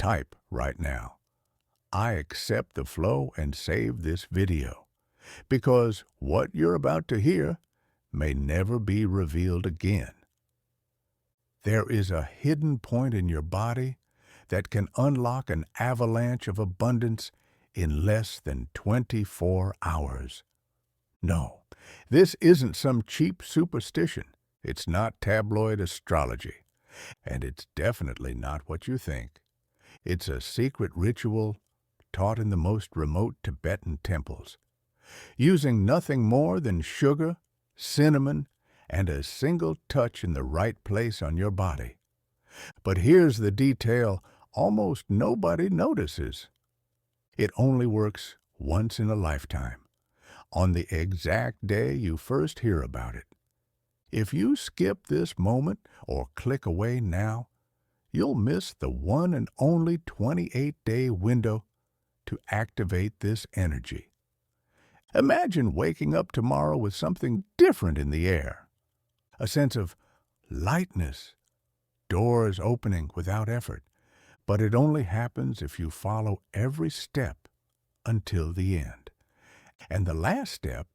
Type right now, "I accept the flow," and save this video, because what you're about to hear may never be revealed again. There is a hidden point in your body that can unlock an avalanche of abundance in less than 24 hours. No, this isn't some cheap superstition. It's not tabloid astrology. And it's definitely not what you think. It's a secret ritual taught in the most remote Tibetan temples, using nothing more than sugar, cinnamon, and a single touch in the right place on your body. But here's the detail almost nobody notices. It only works once in a lifetime, on the exact day you first hear about it. If you skip this moment or click away now, you'll miss the one and only 28-day window to activate this energy. Imagine waking up tomorrow with something different in the air, a sense of lightness, doors opening without effort, but it only happens if you follow every step until the end. And the last step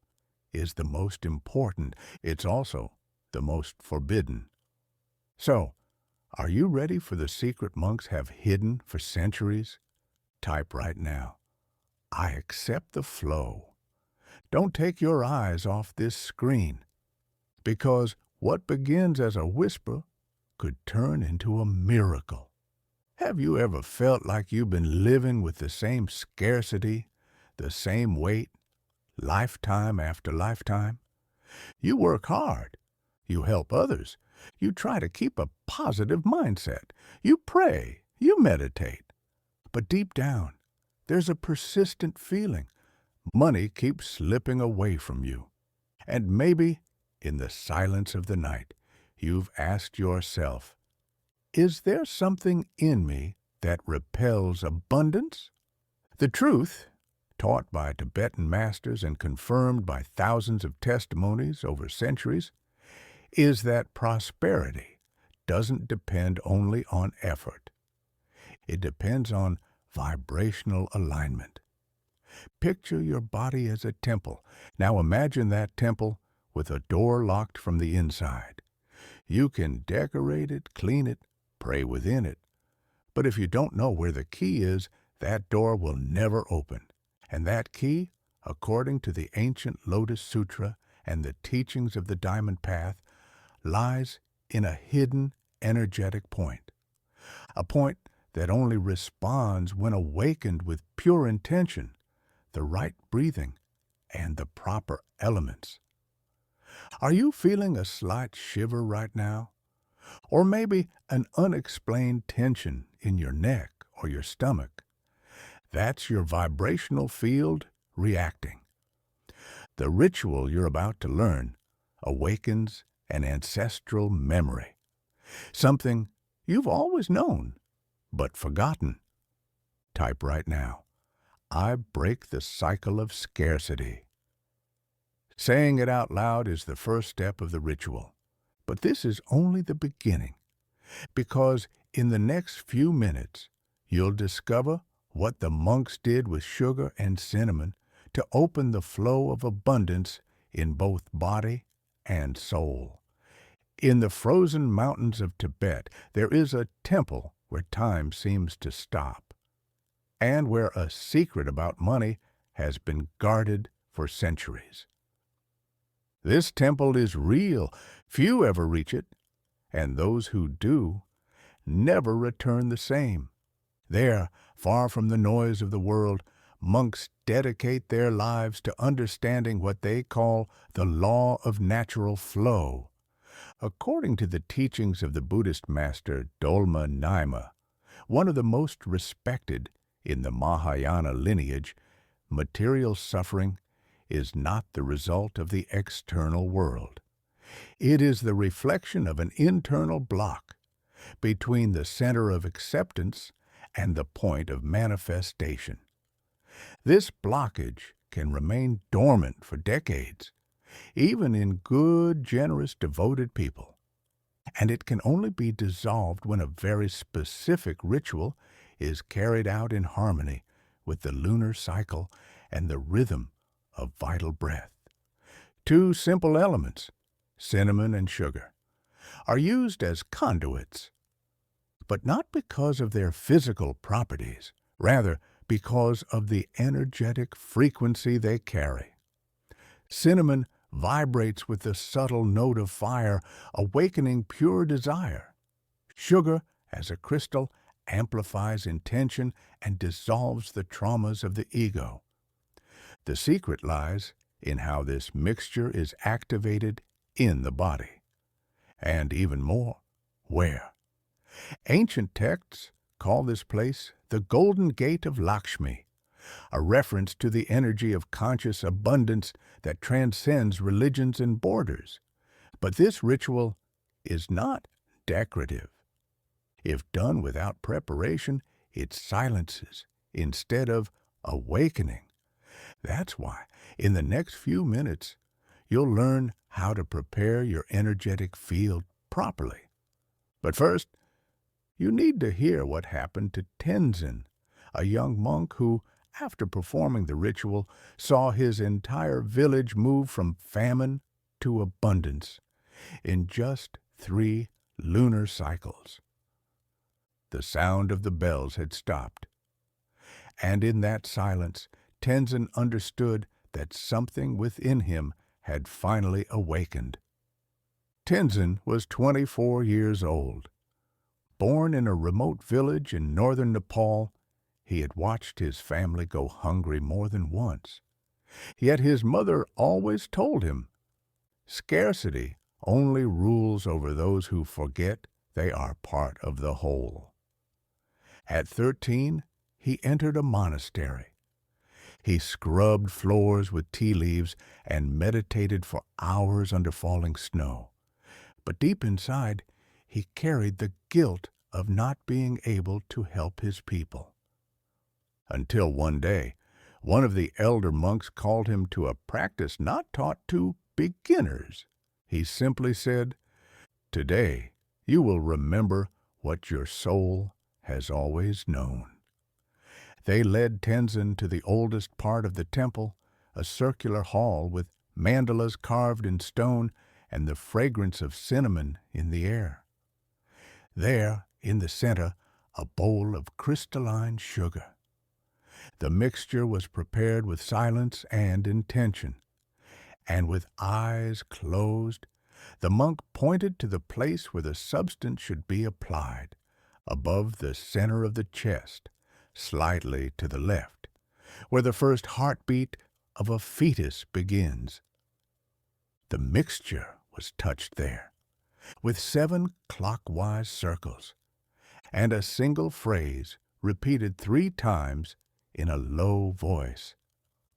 is the most important. It's also the most forbidden. So, are you ready for the secret monks have hidden for centuries? Type right now, "I accept the flow." Don't take your eyes off this screen, because what begins as a whisper could turn into a miracle. Have you ever felt like you've been living with the same scarcity, the same weight, lifetime after lifetime? You work hard. You help others. You try to keep a positive mindset. You pray. You meditate. But deep down, there's a persistent feeling. Money keeps slipping away from you. And maybe, in the silence of the night, you've asked yourself, is there something in me that repels abundance? The truth, taught by Tibetan masters and confirmed by thousands of testimonies over centuries, is that prosperity doesn't depend only on effort. It depends on vibrational alignment. Picture your body as a temple. Now imagine that temple with a door locked from the inside. You can decorate it, clean it, pray within it. But if you don't know where the key is, that door will never open. And that key, according to the ancient Lotus Sutra and the teachings of the Diamond Path, lies in a hidden energetic point, a point that only responds when awakened with pure intention, the right breathing, and the proper elements. Are you feeling a slight shiver right now? Or maybe an unexplained tension in your neck or your stomach? That's your vibrational field reacting. The ritual you're about to learn awakens an ancestral memory, something you've always known, but forgotten. Type right now, "I break the cycle of scarcity." Saying it out loud is the first step of the ritual, but this is only the beginning, because in the next few minutes, you'll discover what the monks did with sugar and cinnamon to open the flow of abundance in both body and soul. In the frozen mountains of Tibet, there is a temple where time seems to stop, and where a secret about money has been guarded for centuries. This temple is real. Few ever reach it, and those who do never return the same. There, far from the noise of the world, monks dedicate their lives to understanding what they call the law of natural flow. According to the teachings of the Buddhist master Dolma Naima, one of the most respected in the Mahayana lineage, material suffering is not the result of the external world. It is the reflection of an internal block between the center of acceptance and the point of manifestation. This blockage can remain dormant for decades, even in good, generous, devoted people. And it can only be dissolved when a very specific ritual is carried out in harmony with the lunar cycle and the rhythm of vital breath. Two simple elements, cinnamon and sugar, are used as conduits, but not because of their physical properties, rather because of the energetic frequency they carry. Cinnamon vibrates with the subtle note of fire, awakening pure desire. Sugar, as a crystal, amplifies intention and dissolves the traumas of the ego. The secret lies in how this mixture is activated in the body. And even more, where? Ancient texts call this place the Golden Gate of Lakshmi, a reference to the energy of conscious abundance that transcends religions and borders. But this ritual is not decorative. If done without preparation, it silences instead of awakening. That's why, in the next few minutes, you'll learn how to prepare your energetic field properly. But first, you need to hear what happened to Tenzen, a young monk who, after performing the ritual, saw his entire village move from famine to abundance in just 3 lunar cycles. The sound of the bells had stopped, and in that silence, Tenzen understood that something within him had finally awakened. Tenzen was 24 years old. Born in a remote village in northern Nepal, he had watched his family go hungry more than once. Yet his mother always told him, "Scarcity only rules over those who forget they are part of the whole." At 13, he entered a monastery. He scrubbed floors with tea leaves and meditated for hours under falling snow. But deep inside, he carried the guilt of not being able to help his people. Until one day, one of the elder monks called him to a practice not taught to beginners. He simply said, "Today you will remember what your soul has always known." They led Tenzen to the oldest part of the temple, a circular hall with mandalas carved in stone and the fragrance of cinnamon in the air. There, in the center, a bowl of crystalline sugar. The mixture was prepared with silence and intention, and with eyes closed, the monk pointed to the place where the substance should be applied, above the center of the chest, slightly to the left, where the first heartbeat of a fetus begins. The mixture was touched there, with 7 clockwise circles, and a single phrase repeated 3 times in a low voice.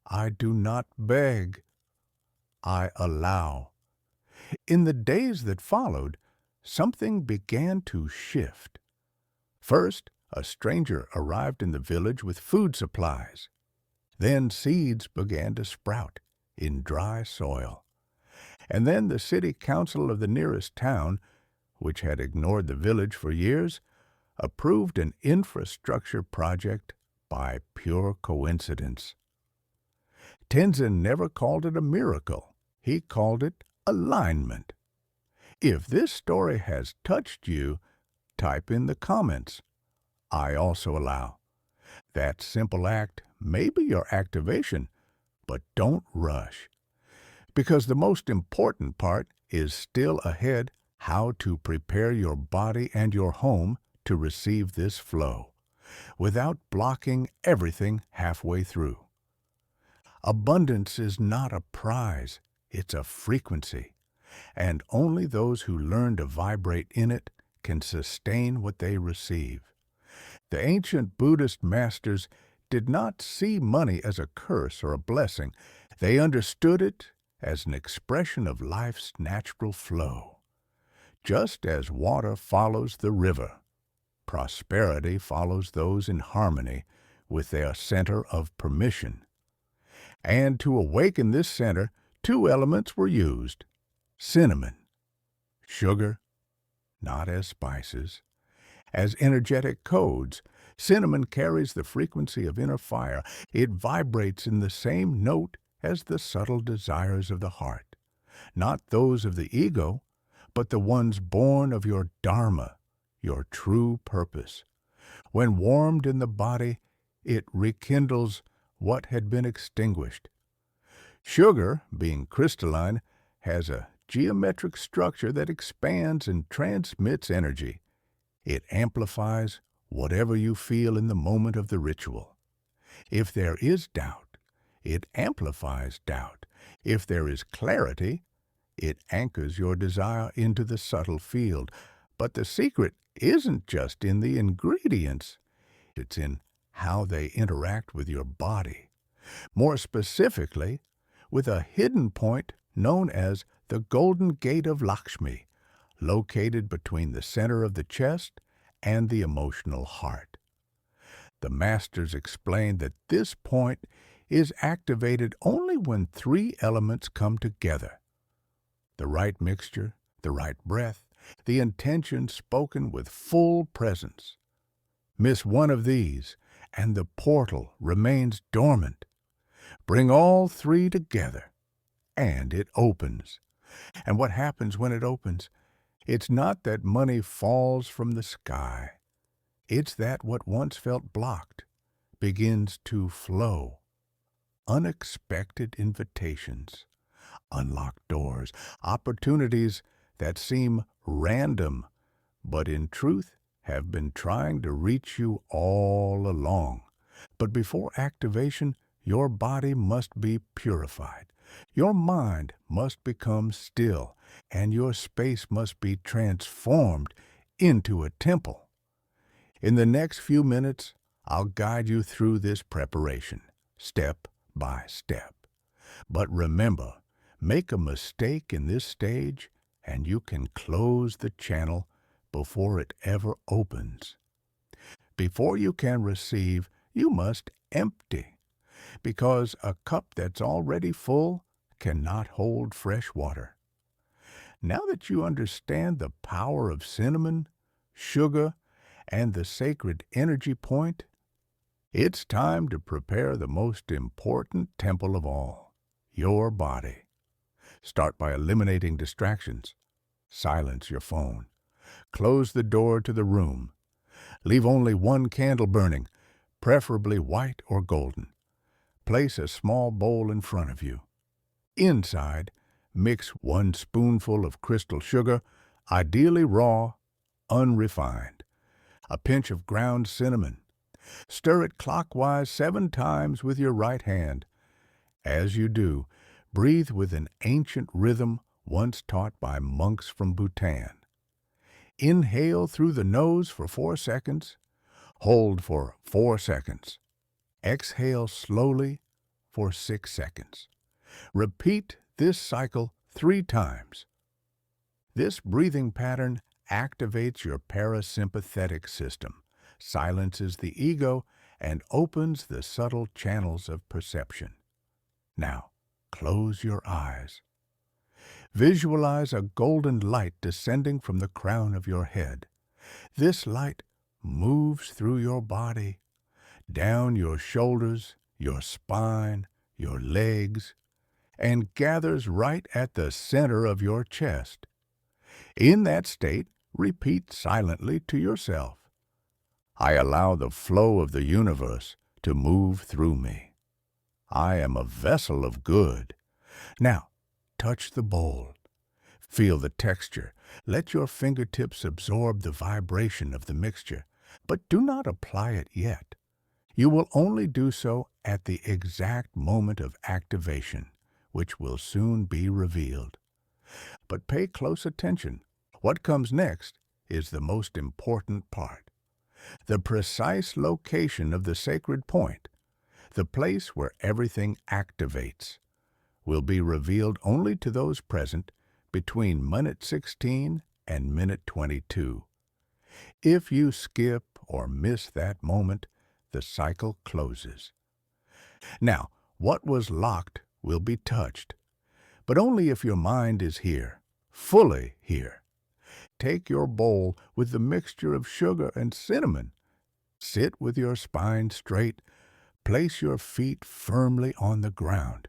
"I do not beg, I allow." In the days that followed, something began to shift. First, a stranger arrived in the village with food supplies. Then seeds began to sprout in dry soil. And then the city council of the nearest town, which had ignored the village for years, approved an infrastructure project by pure coincidence. Tenzen never called it a miracle. He called it alignment. If this story has touched you, type in the comments, "I also allow." That simple act may be your activation, but don't rush. Because the most important part is still ahead: how to prepare your body and your home to receive this flow, without blocking everything halfway through. Abundance is not a prize, it's a frequency, and only those who learn to vibrate in it can sustain what they receive. The ancient Buddhist masters did not see money as a curse or a blessing. They understood it as an expression of life's natural flow. Just as water follows the river, prosperity follows those in harmony with their center of permission. And to awaken this center, 2 elements were used: cinnamon, sugar, not as spices, as energetic codes, Cinnamon carries the frequency of inner fire. It vibrates in the same note as the subtle desires of the heart, not those of the ego, but the ones born of your dharma, your true purpose. When warmed in the body, it rekindles what had been extinguished. Sugar, being crystalline, has a geometric structure that expands and transmits energy. It amplifies whatever you feel in the moment of the ritual. If there is doubt, it amplifies doubt. If there is clarity, it anchors your desire into the subtle field. But the secret isn't just in the ingredients, it's in how they interact with your body. More specifically, with a hidden point known as the Golden Gate of Lakshmi, located between the center of the chest and the emotional heart. The masters explain that this point is activated only when three elements come together: the right mixture, the right breath, the intention spoken with full presence. Miss one of these, and the portal remains dormant. Bring all three together, and it opens. And what happens when it opens? It's not that money falls from the sky. It's that what once felt blocked begins to flow. Unexpected invitations, unlocked doors, opportunities that seem random, but in truth have been trying to reach you all along. But before activation, your body must be purified. Your mind must become still, and your space must be transformed into a temple. In the next few minutes, I'll guide you through this preparation, step by step. But remember, make a mistake in this stage, and you can close the channel before it ever opens. Before you can receive, you must empty, because a cup that's already full cannot hold fresh water. Now that you understand the power of cinnamon, sugar, and the sacred energy point, it's time to prepare the most important temple of all, your body. Start by eliminating distractions. Silence your phone. Close the door to the room. Leave only one candle burning, preferably white or golden. Place a small bowl in front of you. Inside, mix 1 spoonful of crystal sugar, ideally raw, unrefined. A pinch of ground cinnamon. Stir it clockwise 7 times with your right hand. As you do, breathe with an ancient rhythm once taught by monks from Bhutan. Inhale through the nose for 4 seconds. Hold for 4 seconds. Exhale slowly for 6 seconds. Repeat this cycle 3 times. This breathing pattern activates your parasympathetic system, silences the ego, and opens the subtle channels of perception. Now, close your eyes. Visualize a golden light descending from the crown of your head. This light moves through your body, down your shoulders, your spine, your legs, and gathers right at the center of your chest. In that state, repeat silently to yourself, I allow the flow of the universe to move through me. I am a vessel of good. Now, touch the bowl. Feel the texture. Let your fingertips absorb the vibration of the mixture, but do not apply it yet. You will only do so at the exact moment of activation, which will soon be revealed. But pay close attention. What comes next is the most important part. The precise location of the sacred point, the place where everything activates, will be revealed only to those present between minute 16 and minute 22. If you skip or miss that moment, the cycle closes. Now, what was locked will be touched, but only if your mind is here, fully here. Take your bowl with the mixture of sugar and cinnamon. Sit with your spine straight. Place your feet firmly on the ground.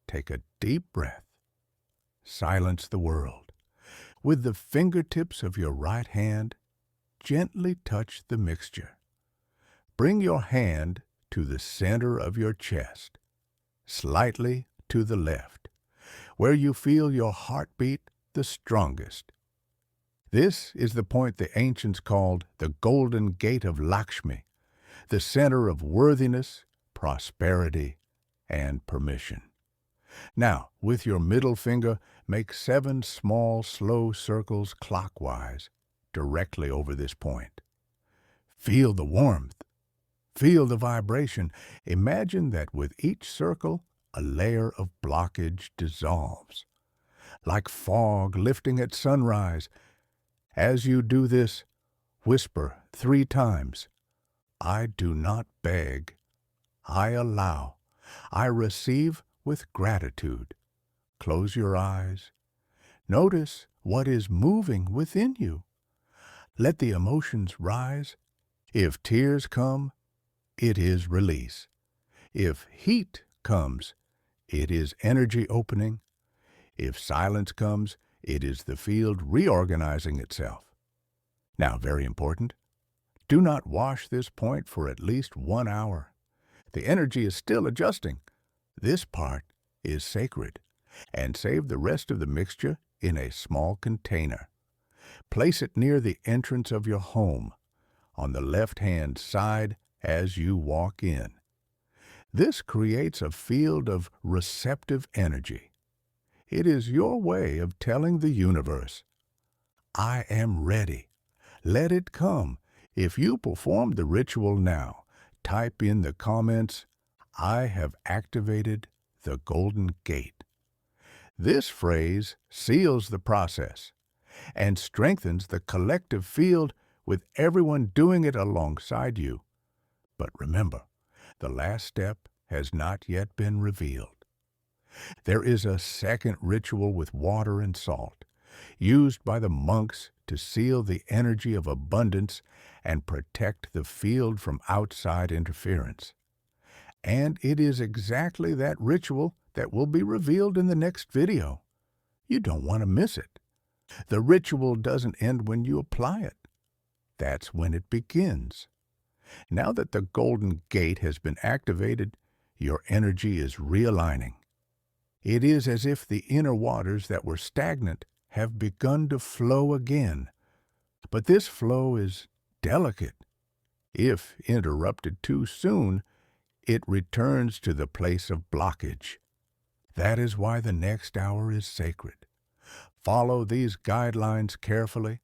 Take a deep breath. Silence the world. With the fingertips of your right hand, gently touch the mixture. Bring your hand to the center of your chest, slightly to the left, where you feel your heartbeat the strongest. This is the point the ancients called the Golden Gate of Lakshmi, the center of worthiness, prosperity, and permission. Now, with your middle finger, make 7 small, slow circles clockwise, directly over this point. Feel the warmth. Feel the vibration. Imagine that with each circle, a layer of blockage dissolves. Like fog lifting at sunrise. As you do this, whisper 3 times, I do not beg. I allow. I receive with gratitude. Close your eyes. Notice what is moving within you. Let the emotions rise. If tears come, it is release. If heat comes, it is energy opening. If silence comes, it is the field reorganizing itself. Now, very important, do not wash this point for at least 1 hour. The energy is still adjusting. This part is sacred, and save the rest of the mixture in a small container. Place it near the entrance of your home, on the left-hand side as you walk in. This creates a field of receptive energy. It is your way of telling the universe, I am ready. Let it come. If you perform the ritual now, type in the comments, I have activated the Golden Gate. This phrase seals the process and strengthens the collective field with everyone doing it alongside you. But remember, the last step has not yet been revealed. There is a second ritual with water and salt, used by the monks to seal the energy of abundance and protect the field from outside interference. And it is exactly that ritual that will be revealed in the next video. You don't want to miss it. The ritual doesn't end when you apply it. That's when it begins. Now that the Golden Gate has been activated, your energy is realigning. It is as if the inner waters that were stagnant have begun to flow again. But this flow is delicate. If interrupted too soon, it returns to the place of blockage. That is why the next hour is sacred. Follow these guidelines carefully.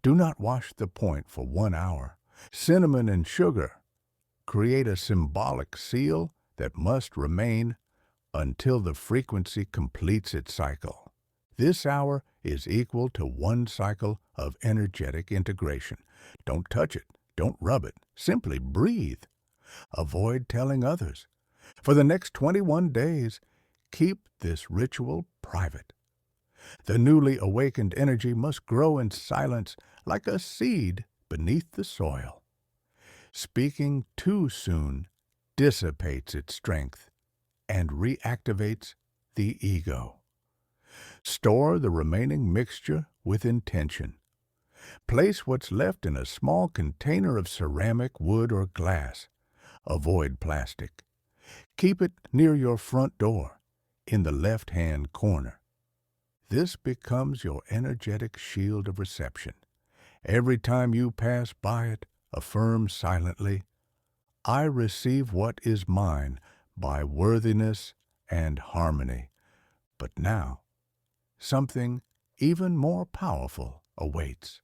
Do not wash the point for 1 hour. Cinnamon and sugar create a symbolic seal that must remain until the frequency completes its cycle. This hour is equal to 1 cycle of energetic integration. Don't touch it. Don't rub it. Simply breathe. Avoid telling others. For the next 21 days, keep this ritual private. The newly awakened energy must grow in silence like a seed beneath the soil. Speaking too soon dissipates its strength and reactivates the ego. Store the remaining mixture with intention. Place what's left in a small container of ceramic, wood, or glass. Avoid plastic. Keep it near your front door, in the left-hand corner. This becomes your energetic shield of reception. Every time you pass by it, affirm silently, I receive what is mine by worthiness and harmony. But now, something even more powerful awaits.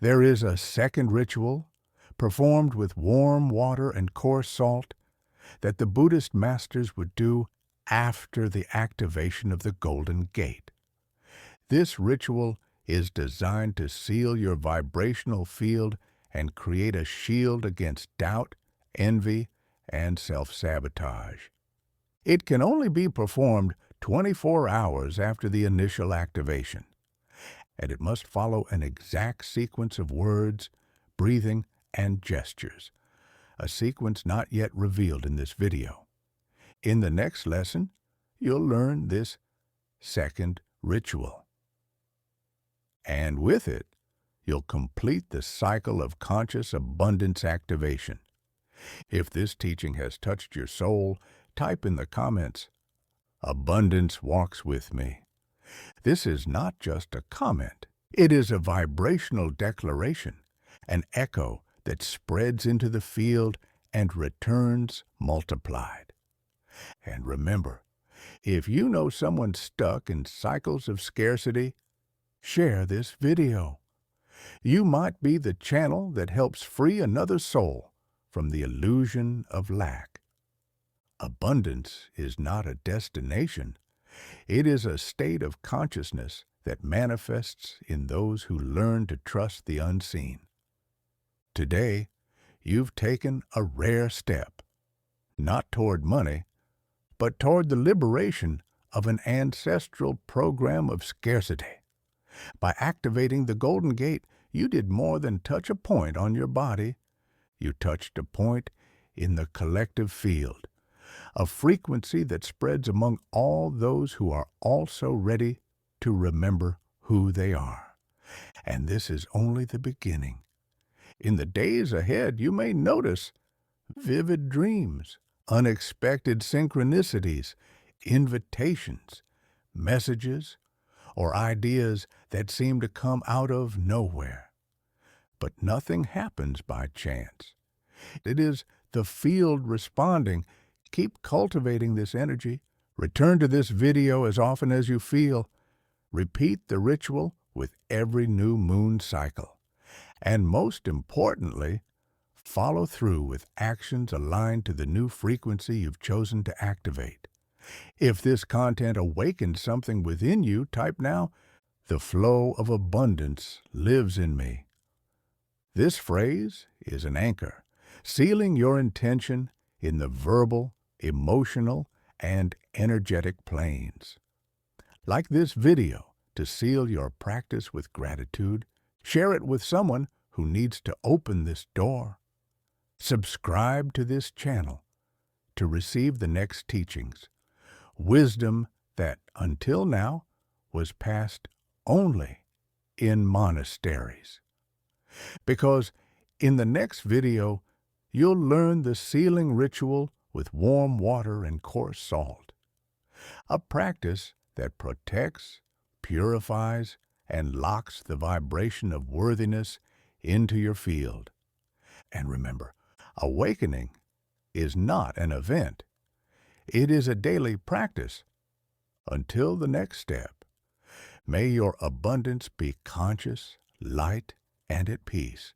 There is a second ritual, performed with warm water and coarse salt, that the Buddhist masters would do after the activation of the Golden Gate. This ritual is designed to seal your vibrational field and create a shield against doubt, envy, and self-sabotage. It can only be performed 24 hours after the initial activation, and it must follow an exact sequence of words, breathing, and gestures, a sequence not yet revealed in this video. In the next lesson, you'll learn this second ritual. And with it, you'll complete the cycle of conscious abundance activation. If this teaching has touched your soul, type in the comments, "Abundance walks with me." This is not just a comment. It is a vibrational declaration, an echo that spreads into the field and returns multiplied. And remember, if you know someone stuck in cycles of scarcity, share this video. You might be the channel that helps free another soul from the illusion of lack. Abundance is not a destination. It is a state of consciousness that manifests in those who learn to trust the unseen. Today, you've taken a rare step, not toward money, but toward the liberation of an ancestral program of scarcity. By activating the Golden Gate, you did more than touch a point on your body. You touched a point in the collective field, a frequency that spreads among all those who are also ready to remember who they are. And this is only the beginning. In the days ahead, you may notice vivid dreams, unexpected synchronicities, invitations, messages, or ideas that seem to come out of nowhere. But nothing happens by chance. It is the field responding. Keep cultivating this energy. Return to this video as often as you feel. Repeat the ritual with every new moon cycle. And most importantly, follow through with actions aligned to the new frequency you've chosen to activate. If this content awakens something within you, type now, "The flow of abundance lives in me." This phrase is an anchor, sealing your intention in the verbal, emotional, and energetic planes. Like this video, to seal your practice with gratitude, share it with someone who needs to open this door. Subscribe to this channel to receive the next teachings, wisdom that, until now, was passed only in monasteries. Because in the next video, you'll learn the sealing ritual with warm water and coarse salt, a practice that protects, purifies, and locks the vibration of worthiness into your field. And remember, awakening is not an event. It is a daily practice. Until the next step, may your abundance be conscious, light, and at peace.